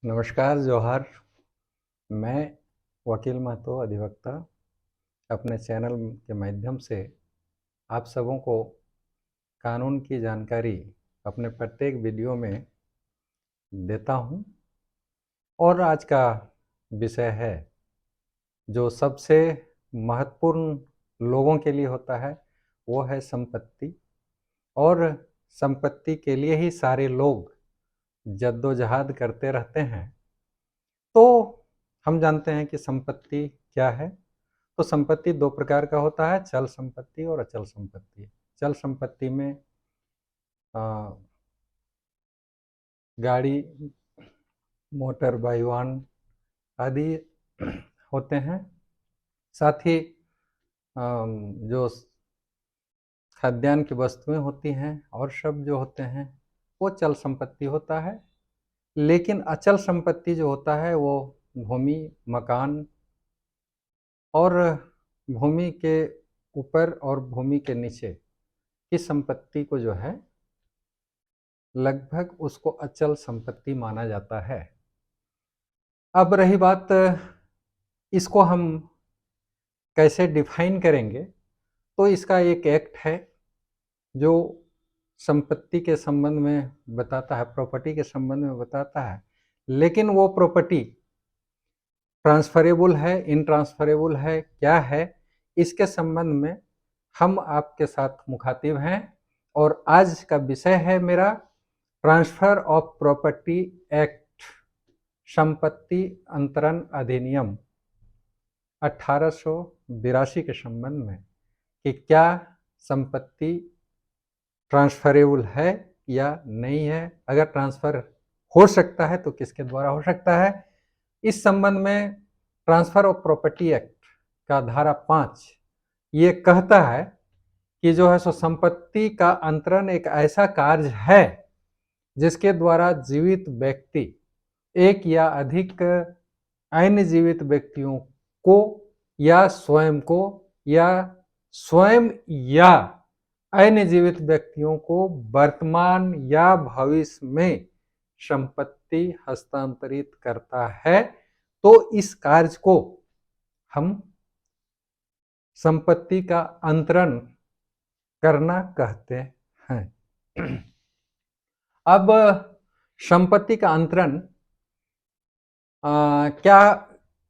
नमस्कार, जोहार। मैं वकील महतो अधिवक्ता अपने चैनल के माध्यम से आप सबों को कानून की जानकारी अपने प्रत्येक वीडियो में देता हूं। और आज का विषय है जो सबसे महत्वपूर्ण लोगों के लिए होता है, वो है संपत्ति। और संपत्ति के लिए ही सारे लोग जद्दोजहद करते रहते हैं। तो हम जानते हैं कि संपत्ति क्या है। तो संपत्ति दो प्रकार का होता है, चल संपत्ति और अचल संपत्ति। चल संपत्ति में गाड़ी, मोटर, वाहन आदि होते हैं। साथ ही जो खाद्यान्न की वस्तुएं होती हैं और सब जो होते हैं वो चल संपत्ति होता है। लेकिन अचल संपत्ति जो होता है वो भूमि, मकान और भूमि के ऊपर और भूमि के नीचे की संपत्ति को जो है लगभग उसको अचल संपत्ति माना जाता है। अब रही बात इसको हम कैसे डिफाइन करेंगे, तो इसका एक एक्ट है जो संपत्ति के संबंध में बताता है, प्रॉपर्टी के संबंध में बताता है। लेकिन वो प्रॉपर्टी ट्रांसफरेबल है, इनट्रांसफरेबल है, क्या है, इसके संबंध में हम आपके साथ मुखातिब हैं। और आज का विषय है मेरा ट्रांसफर ऑफ प्रॉपर्टी एक्ट, संपत्ति अंतरण अधिनियम 1882 के संबंध में कि क्या संपत्ति ट्रांसफरेबल है या नहीं है। अगर ट्रांसफर हो सकता है तो किसके द्वारा हो सकता है। इस संबंध में ट्रांसफर ऑफ प्रॉपर्टी एक्ट का धारा 5 ये कहता है कि जो है सो संपत्ति का अंतरण एक ऐसा कार्य है जिसके द्वारा जीवित व्यक्ति एक या अधिक अन्य जीवित व्यक्तियों को या स्वयं या अन्य जीवित व्यक्तियों को वर्तमान या भविष्य में संपत्ति हस्तांतरित करता है। तो इस कार्य को हम संपत्ति का अंतरण करना कहते हैं। अब संपत्ति का अंतरण क्या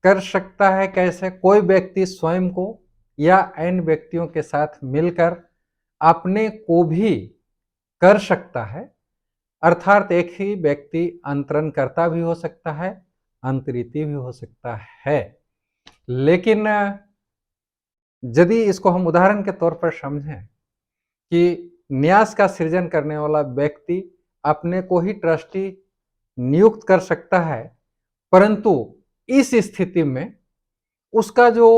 कर सकता है, कैसे। कोई व्यक्ति स्वयं को या अन्य व्यक्तियों के साथ मिलकर अपने को भी कर सकता है। अर्थात एक ही व्यक्ति अंतरण करता भी हो सकता है, अंतरित भी हो सकता है। लेकिन यदि इसको हम उदाहरण के तौर पर समझें कि न्यास का सृजन करने वाला व्यक्ति अपने को ही ट्रस्टी नियुक्त कर सकता है, परंतु इस स्थिति में उसका जो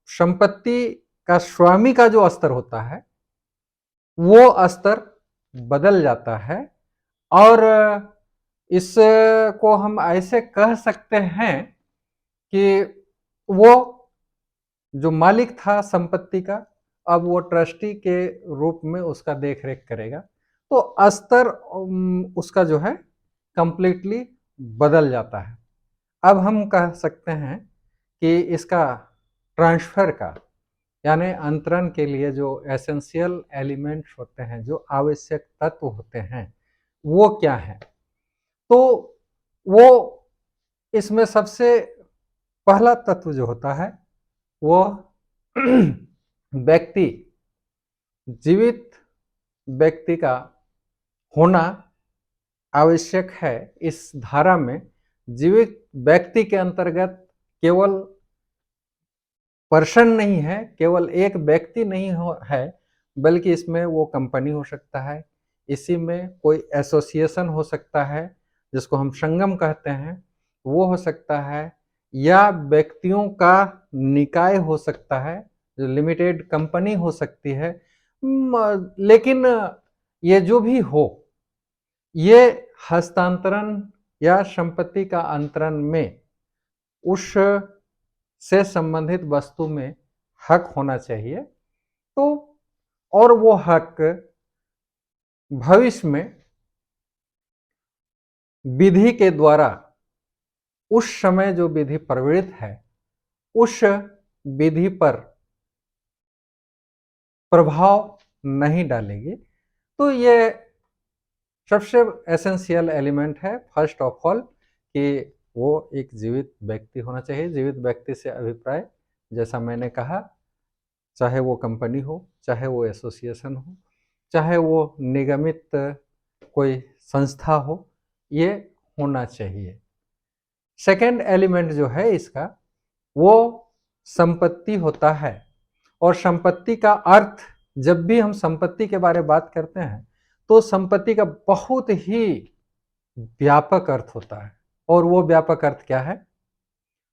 संपत्ति का स्वामी का जो स्तर होता है वो स्तर बदल जाता है। और इसको हम ऐसे कह सकते हैं कि वो जो मालिक था संपत्ति का, अब वो ट्रस्टी के रूप में उसका देखरेख करेगा। तो स्तर उसका जो है कंप्लीटली बदल जाता है। अब हम कह सकते हैं कि इसका ट्रांसफर का यानी अंतरण के लिए जो एसेंशियल एलिमेंट्स होते हैं, जो आवश्यक तत्व होते हैं, वो क्या है। तो वो इसमें सबसे पहला तत्व जो होता है वो व्यक्ति, जीवित व्यक्ति का होना आवश्यक है। इस धारा में जीवित व्यक्ति के अंतर्गत केवल पर्सन नहीं है, केवल एक व्यक्ति नहीं है, बल्कि इसमें वो कंपनी हो सकता है, इसी में कोई एसोसिएशन हो सकता है जिसको हम संगम कहते हैं, वो हो सकता है, या व्यक्तियों का निकाय हो सकता है, जो लिमिटेड कंपनी हो सकती है। लेकिन ये जो भी हो, ये हस्तांतरण या संपत्ति का अंतरण में उस से संबंधित वस्तु में हक होना चाहिए। तो और वो हक भविष्य में विधि के द्वारा उस समय जो विधि प्रवृत्त है उस विधि पर प्रभाव नहीं डालेगी। तो ये सबसे एसेंशियल एलिमेंट है फर्स्ट ऑफ ऑल कि वो एक जीवित व्यक्ति होना चाहिए। जीवित व्यक्ति से अभिप्राय जैसा मैंने कहा, चाहे वो कंपनी हो, चाहे वो एसोसिएशन हो, चाहे वो निगमित कोई संस्था हो, ये होना चाहिए। सेकंड एलिमेंट जो है इसका वो संपत्ति होता है। और संपत्ति का अर्थ, जब भी हम संपत्ति के बारे में बात करते हैं तो संपत्ति का बहुत ही व्यापक अर्थ होता है। और वो व्यापक अर्थ क्या है?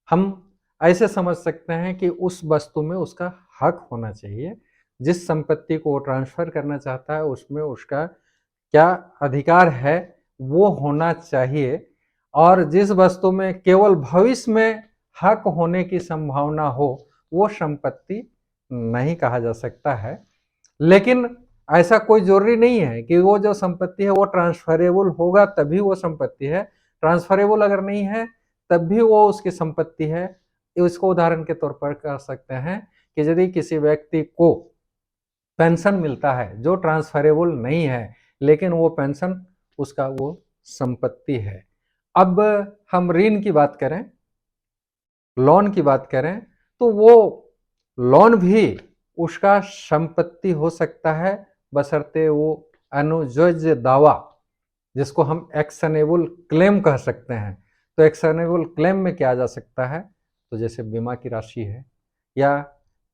हम ऐसे समझ सकते हैं कि उस वस्तु में उसका हक होना चाहिए। जिस संपत्ति को वो ट्रांसफर करना चाहता है उसमें उसका क्या अधिकार है वो होना चाहिए। और जिस वस्तु में केवल भविष्य में हक होने की संभावना हो वो संपत्ति नहीं कहा जा सकता है। लेकिन ऐसा कोई जरूरी नहीं है कि वो जो संपत्ति है वो ट्रांसफरेबल होगा तभी वो संपत्ति है। ट्रांसफरेबल अगर नहीं है तब भी वो उसकी संपत्ति है। इसको उदाहरण के तौर पर कह सकते हैं कि यदि किसी व्यक्ति को पेंशन मिलता है जो ट्रांसफरेबल नहीं है लेकिन वो पेंशन उसका वो संपत्ति है। अब हम ऋण की बात करें, लोन की बात करें, तो वो लोन भी उसका संपत्ति हो सकता है बशर्ते वो अनुजोज्य दावा, जिसको हम एक्शनेबल क्लेम कह सकते हैं। तो एक्शनेबल क्लेम में क्या आ जा सकता है? तो जैसे बीमा की राशि है या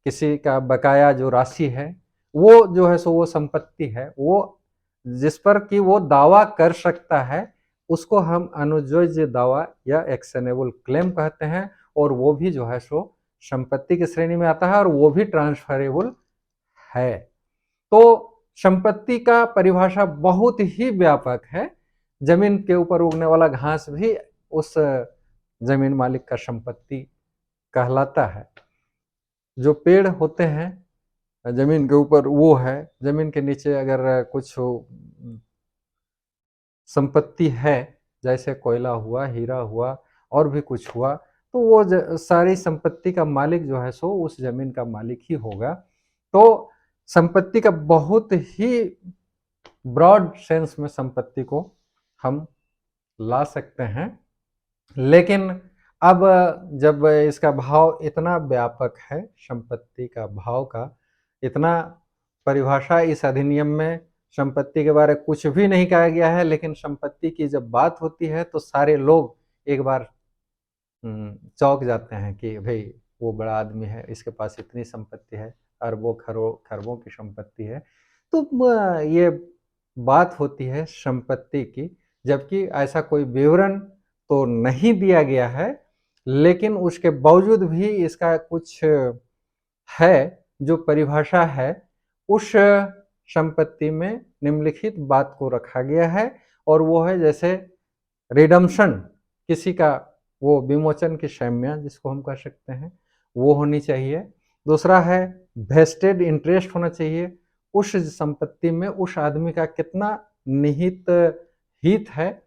किसी का बकाया जो राशि है वो जो है सो वो संपत्ति है, वो जिस पर कि वो दावा कर सकता है उसको हम अनुजोज्य दावा या एक्शनेबल क्लेम कहते हैं। और वो भी जो है सो संपत्ति की श्रेणी में आता है और वो भी ट्रांसफरेबल है। तो संपत्ति का परिभाषा बहुत ही व्यापक है। जमीन के ऊपर उगने वाला घास भी उस जमीन मालिक का संपत्ति कहलाता है। जो पेड़ होते हैं जमीन के ऊपर वो है। जमीन के नीचे अगर कुछ संपत्ति है जैसे कोयला हुआ, हीरा हुआ और भी कुछ हुआ, तो वो सारी संपत्ति का मालिक जो है सो उस जमीन का मालिक ही होगा। तो संपत्ति का बहुत ही ब्रॉड सेंस में संपत्ति को हम ला सकते हैं। लेकिन अब जब इसका भाव इतना व्यापक है, संपत्ति का भाव का इतना परिभाषा इस अधिनियम में संपत्ति के बारे में कुछ भी नहीं कहा गया है, लेकिन संपत्ति की जब बात होती है तो सारे लोग एक बार चौंक जाते हैं कि भाई वो बड़ा आदमी है, इसके पास इतनी संपत्ति है, अरबों खरबों की संपत्ति है। तो ये बात होती है संपत्ति की, जबकि ऐसा कोई विवरण तो नहीं दिया गया है, लेकिन उसके बावजूद भी इसका कुछ है जो परिभाषा है उस संपत्ति में निम्नलिखित बात को रखा गया है। और वो है जैसे रिडम्पशन, किसी का वो विमोचन की क्षम्या जिसको हम कह सकते हैं वो होनी चाहिए। दूसरा है वेस्टेड इंटरेस्ट होना चाहिए, उस संपत्ति में उस आदमी का कितना निहित हित है,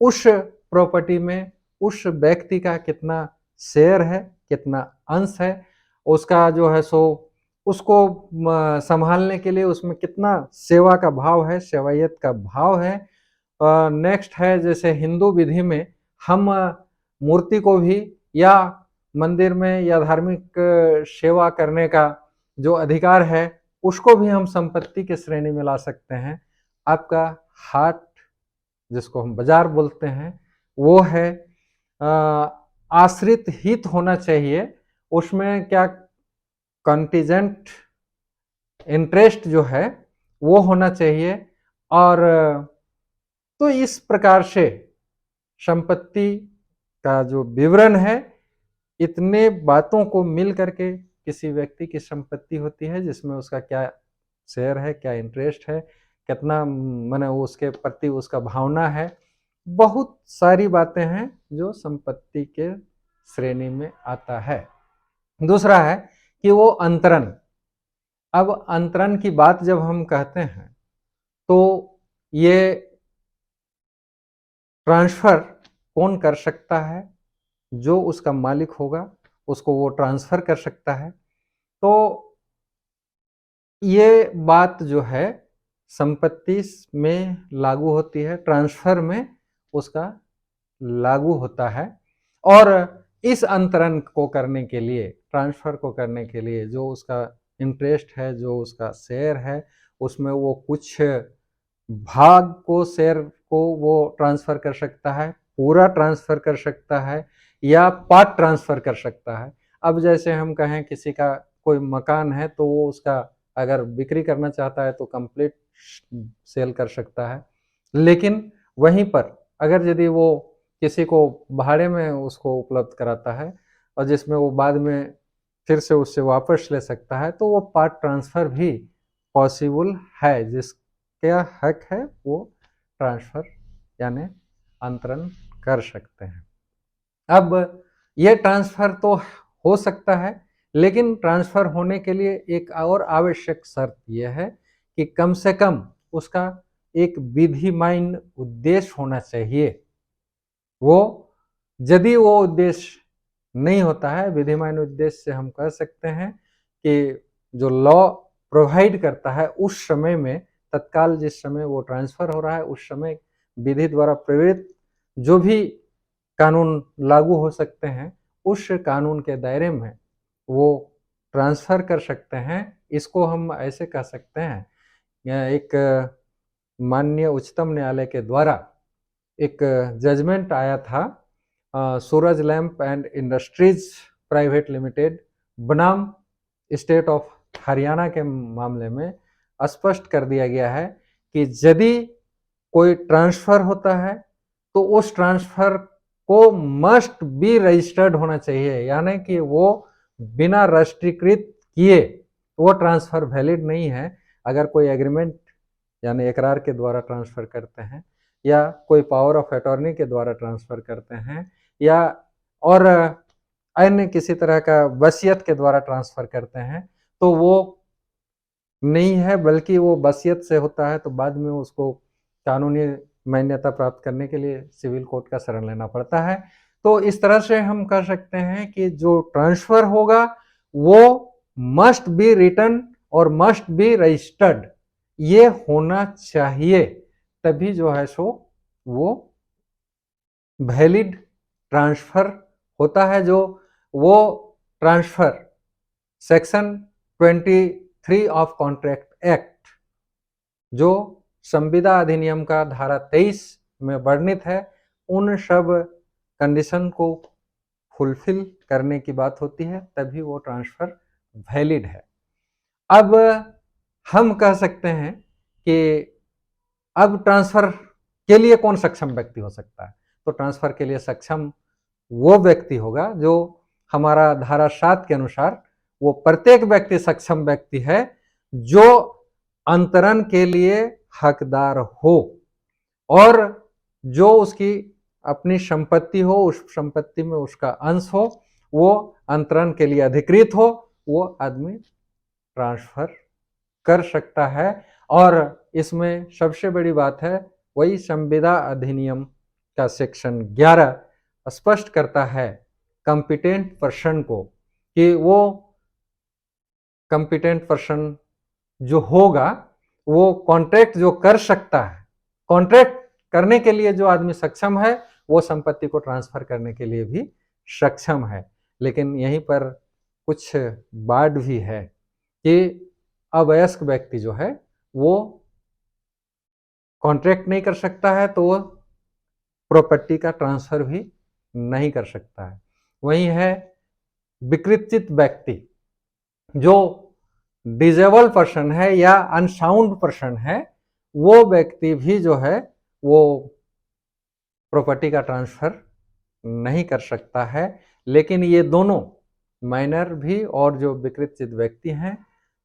उस प्रॉपर्टी में उस व्यक्ति का कितना शेयर है, कितना अंश है, उसका जो है सो उसको संभालने के लिए उसमें कितना सेवा का भाव है, सेवायत का भाव है। नेक्स्ट है जैसे हिंदू विधि में हम मूर्ति को भी या मंदिर में या धार्मिक सेवा करने का जो अधिकार है उसको भी हम संपत्ति के श्रेणी में ला सकते हैं। आपका हाट जिसको हम बाजार बोलते हैं वो है आश्रित हित होना चाहिए, उसमें क्या कंटीजेंट इंटरेस्ट जो है वो होना चाहिए। और तो इस प्रकार से संपत्ति का जो विवरण है इतने बातों को मिल करके किसी व्यक्ति की संपत्ति होती है, जिसमें उसका क्या शेयर है, क्या इंटरेस्ट है, कितना माने उसके प्रति उसका भावना है, बहुत सारी बातें हैं जो संपत्ति के श्रेणी में आता है। दूसरा है कि वो अंतरण। अब अंतरण की बात जब हम कहते हैं तो ये ट्रांसफर कौन कर सकता है जो उसका मालिक होगा उसको वो ट्रांसफ़र कर सकता है। तो ये बात जो है संपत्ति में लागू होती है, ट्रांसफ़र में उसका लागू होता है। और इस अंतरण को करने के लिए, ट्रांसफ़र को करने के लिए जो उसका इंटरेस्ट है, जो उसका शेयर है, उसमें वो कुछ भाग को, शेयर को वो ट्रांसफ़र कर सकता है, पूरा ट्रांसफ़र कर सकता है या पार्ट ट्रांसफ़र कर सकता है। अब जैसे हम कहें किसी का कोई मकान है तो वो उसका अगर बिक्री करना चाहता है तो कंप्लीट सेल कर सकता है। लेकिन वहीं पर अगर यदि वो किसी को भाड़े में उसको उपलब्ध कराता है और जिसमें वो बाद में फिर से उससे वापस ले सकता है, तो वो पार्ट ट्रांसफ़र भी पॉसिबल है। जिसका हक है वो ट्रांसफ़र यानी अंतरण कर सकते हैं। अब ये ट्रांसफ़र तो हो सकता है, लेकिन ट्रांसफ़र होने के लिए एक और आवश्यक शर्त ये है कि कम से कम उसका एक विधिमान्य उद्देश्य होना चाहिए। वो यदि वो उद्देश्य नहीं होता है, विधिमान्य उद्देश्य से हम कह सकते हैं कि जो लॉ प्रोवाइड करता है उस समय में, तत्काल जिस समय वो ट्रांसफ़र हो रहा है उस समय विधि द्वारा प्रेरित जो भी कानून लागू हो सकते हैं, उस कानून के दायरे में वो ट्रांसफ़र कर सकते हैं। इसको हम ऐसे कह सकते हैं, एक माननीय उच्चतम न्यायालय के द्वारा एक जजमेंट आया था, Suraj lamp and industries private limited बनाम स्टेट ऑफ हरियाणा के मामले में स्पष्ट कर दिया गया है कि यदि कोई ट्रांसफ़र होता है तो उस ट्रांसफ़र को मस्ट बी रजिस्टर्ड होना चाहिए, यानी कि वो बिना राष्ट्रीयकृत किए वो ट्रांसफ़र वैलिड नहीं है। अगर कोई एग्रीमेंट यानी इकरार के द्वारा ट्रांसफ़र करते हैं या कोई पावर ऑफ अटॉर्नी के द्वारा ट्रांसफ़र करते हैं या और अन्य किसी तरह का वसीयत के द्वारा ट्रांसफ़र करते हैं, तो वो नहीं है, बल्कि वो वसीयत से होता है तो बाद में उसको कानूनी मान्यता प्राप्त करने के लिए सिविल कोर्ट का शरण लेना पड़ता है। तो इस तरह से हम कह सकते हैं कि जो ट्रांसफ़र होगा वो मस्ट बी रिटन और मस्ट बी रजिस्टर्ड, ये होना चाहिए, तभी जो है सो वो वैलिड ट्रांसफ़र होता है। जो वो transfer section 23 of contract act जो संविदा अधिनियम का धारा 23 में वर्णित है, उन सब कंडीशन को फुलफिल करने की बात होती है, तभी वो ट्रांसफ़र वैलिड है। अब हम कह सकते हैं कि अब ट्रांसफ़र के लिए कौन सक्षम व्यक्ति हो सकता है? तो ट्रांसफ़र के लिए सक्षम वो व्यक्ति होगा जो हमारा धारा 7 के अनुसार वो प्रत्येक व्यक्ति सक्षम व्यक्ति है जो अंतरण के लिए हकदार हो और जो उसकी अपनी संपत्ति हो, उस संपत्ति में उसका अंश हो, वो अंतरण के लिए अधिकृत हो, वो आदमी ट्रांसफ़र कर सकता है। और इसमें सबसे बड़ी बात है, वही संविदा अधिनियम का सेक्शन 11 स्पष्ट करता है कॉम्पिटेंट पर्सन को कि वो कॉम्पिटेंट पर्सन जो होगा वो कॉन्ट्रैक्ट जो कर सकता है, कॉन्ट्रैक्ट करने के लिए जो आदमी सक्षम है वो संपत्ति को ट्रांसफ़र करने के लिए भी सक्षम है। लेकिन यहीं पर कुछ बात भी है कि अवयस्क व्यक्ति जो है वो कॉन्ट्रैक्ट नहीं कर सकता है, तो वो प्रॉपर्टी का ट्रांसफ़र भी नहीं कर सकता है। वहीं है विकृतित व्यक्ति, जो डिजेबल पर्सन है या अनसाउंड पर्सन है, वो व्यक्ति भी जो है वो प्रॉपर्टी का ट्रांसफ़र नहीं कर सकता है। लेकिन ये दोनों माइनर भी और जो विकृतित व्यक्ति हैं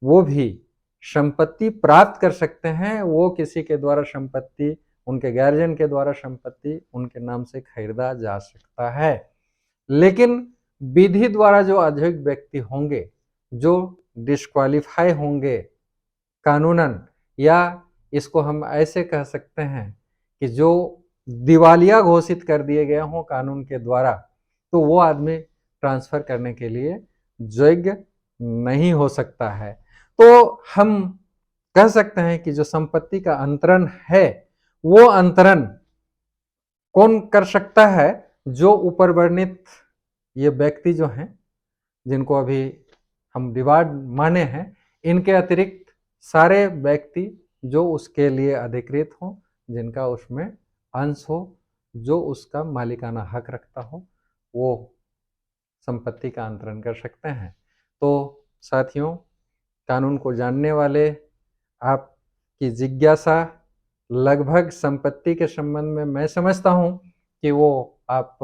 वो भी संपत्ति प्राप्त कर सकते हैं। वो किसी के द्वारा संपत्ति, उनके गार्जियन के द्वारा संपत्ति उनके नाम से खरीदा जा सकता है। लेकिन विधि द्वारा जो अयोग्य व्यक्ति होंगे, जो डिस्क्वालीफाई होंगे कानूनन, या इसको हम ऐसे कह सकते हैं कि जो दिवालिया घोषित कर दिए गए हों कानून के द्वारा, तो वो आदमी ट्रांसफ़र करने के लिए योग्य नहीं हो सकता है। तो हम कह सकते हैं कि जो संपत्ति का अंतरण है, वो अंतरण कौन कर सकता है? जो ऊपर वर्णित ये व्यक्ति जो हैं, जिनको अभी हम डिवाइड माने हैं, इनके अतिरिक्त सारे व्यक्ति जो उसके लिए अधिकृत हों, जिनका उसमें अंश हो, जो उसका मालिकाना हक रखता हो, वो संपत्ति का अंतरण कर सकते हैं। तो साथियों, कानून को जानने वाले आपकी जिज्ञासा लगभग संपत्ति के संबंध में मैं समझता हूँ कि वो आप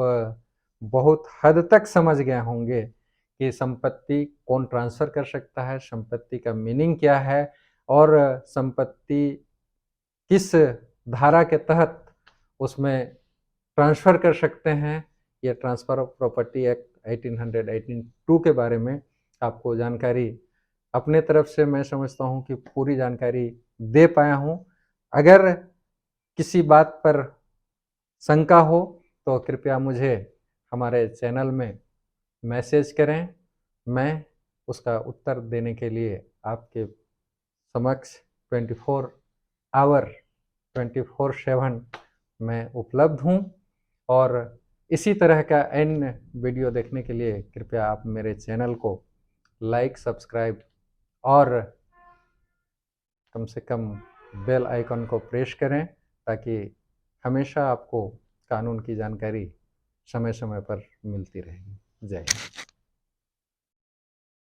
बहुत हद तक समझ गए होंगे कि संपत्ति कौन ट्रांसफ़र कर सकता है, संपत्ति का मीनिंग क्या है और संपत्ति किस धारा के तहत उसमें ट्रांसफ़र कर सकते हैं। ये ट्रांसफ़र ऑफ प्रॉपर्टी एक्ट 1882 के बारे में आपको जानकारी अपने तरफ से मैं समझता हूँ कि पूरी जानकारी दे पाया हूँ। अगर किसी बात पर शंका हो तो कृपया मुझे हमारे चैनल में मैसेज करें। मैं उसका उत्तर देने के लिए आपके समक्ष 24 आवर 24/7 मैं उपलब्ध हूँ और इसी तरह का अन्य वीडियो देखने के लिए कृपया आप मेरे चैनल को लाइक, सब्सक्राइब और कम से कम बेल आइकन को प्रेस करें ताकि हमेशा आपको कानून की जानकारी समय-समय पर मिलती रहेगी। जय हिंद।